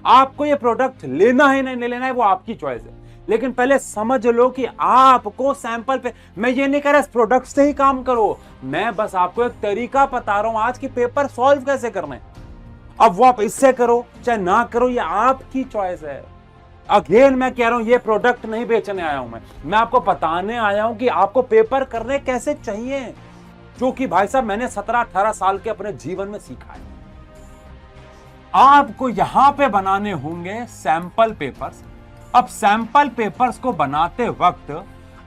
आपको ये प्रोडक्ट लेना है नहीं लेना है वो आपकी चॉइस है, लेकिन पहले समझ लो कि आपको सैंपल पे, मैं ये नहीं कह रहा इस प्रोडक्ट से ही काम करो, मैं बस आपको एक तरीका बता रहा हूं आज की पेपर सॉल्व कैसे करना है। अब वो आप इससे करो चाहे ना करो, ये आपकी चॉइस है। अगेन मैं कह रहा हूं ये प्रोडक्ट नहीं बेचने आया हूं, मैं आपको बताने आया हूं कि आपको पेपर करने कैसे चाहिए, जो कि भाई साहब मैंने 17-18 साल के अपने जीवन में सीखा है। आपको यहां पे बनाने होंगे सैंपल पेपर्स। अब सैंपल पेपर्स को बनाते वक्त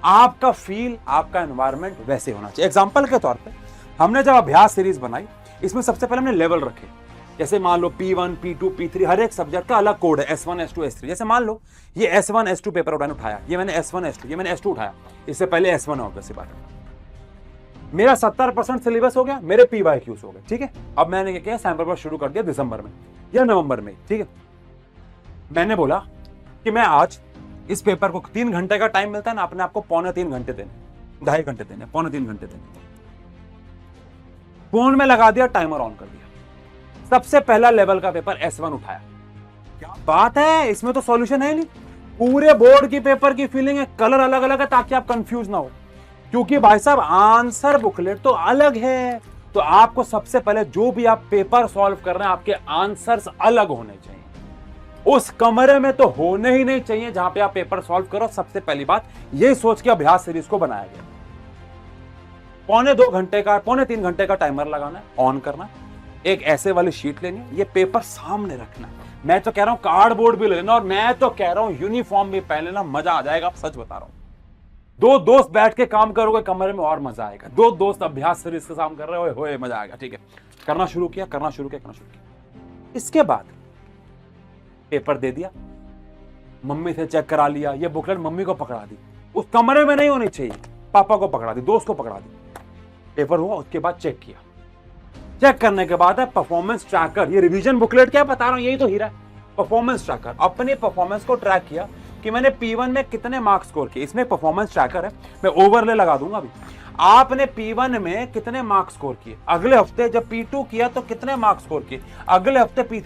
आपका फील, आपका एनवायरनमेंट वैसे होना चाहिए। एग्जांपल के तौर पे हमने जब अभ्यास सीरीज बनाई, इसमें सबसे पहले हमने लेवल रखे, जैसे मान लो P1, P2, P3, हर एक सब्जेक्ट का अलग कोड है, S1, S2, S3। जैसे मान लो ये S1, S2 पेपर उठाया, ये मैंने S1, S2, ये मैंने S2 उठाया, इससे पहले S1 होगा। सी बात मेरा 70% सिलेबस हो गया, मेरे PYQs हो गए, ठीक है। अब मैंने क्या किया, सैंपल पेपर शुरू कर दिया दिसंबर में या नवंबर में, ठीक है। मैंने बोला कि मैं आज इस पेपर को 3 घंटे का टाइम मिलता है ना, अपने आपको 2.25 घंटे देने, 2.5 घंटे देने, 2.25 घंटे देने। फोन में लगा दिया, टाइमर ऑन कर दिया, सबसे पहला लेवल का पेपर S1 उठाया। क्या बात है, इसमें तो सॉल्यूशन है नहीं, पूरे बोर्ड की पेपर की फीलिंग है, कलर अलग अलग है ताकि आप कंफ्यूज ना हो, क्योंकि भाई साहब आंसर बुकलेट तो अलग है। तो आपको सबसे पहले जो भी आप पेपर सॉल्व कर रहे हैं, आपके आंसर्स अलग होने चाहिए। उस कमरे में तो होने ही नहीं चाहिए जहां पे आप पेपर सॉल्व करो। सबसे पहली बात यही सोच के अभ्यास सीरीज को बनाया गया। 3 घंटे का टाइमर लगाना है, ऑन करना है, एक ऐसे वाली शीट लेनी है, ये पेपर सामने रखना है। मैं तो कह रहा हूं कार्डबोर्ड भी ले लेना, और मैं तो कह रहा हूं यूनिफॉर्म भी पहन लेना, मजा आ जाएगा। आप सच बता रहा हूं, 2 दोस्त बैठ के काम करोगे कमरे में और मजा आएगा। 2 दोस्त अभ्यास सीरीज के काम कर रहे हो, मजा आएगा, ठीक है। करना शुरू किया। इसके बाद पेपर दे दिया, मम्मी से चेक करा लिया, ये बुकलेट मम्मी को पकड़ा दी, उस कमरे में नहीं होनी चाहिए, पापा को पकड़ा दी, दोस्त को पकड़ा दी। पेपर हुआ, उसके बाद चेक किया। चेक करने के बाद है परफॉर्मेंस ट्रैकर, ये रिवीजन बुकलेट क्या बता रहा हूं, यही तो हीरा है। परफॉर्मेंस ट्रैकर, अपने परफॉर्मेंस को ट्रैक किया कि मैंने P1 में कितने मार्क्स स्कोर किए। इसमें परफॉर्मेंस ट्रैकर है, मैं ओवरले लगा दूंगा अभी। आपने P1 में कितने मार्क्स स्कोर किए, अगले हफ्ते जब P2 किया तो कितने मार्क्स स्कोर किए, अगले हफ्ते P3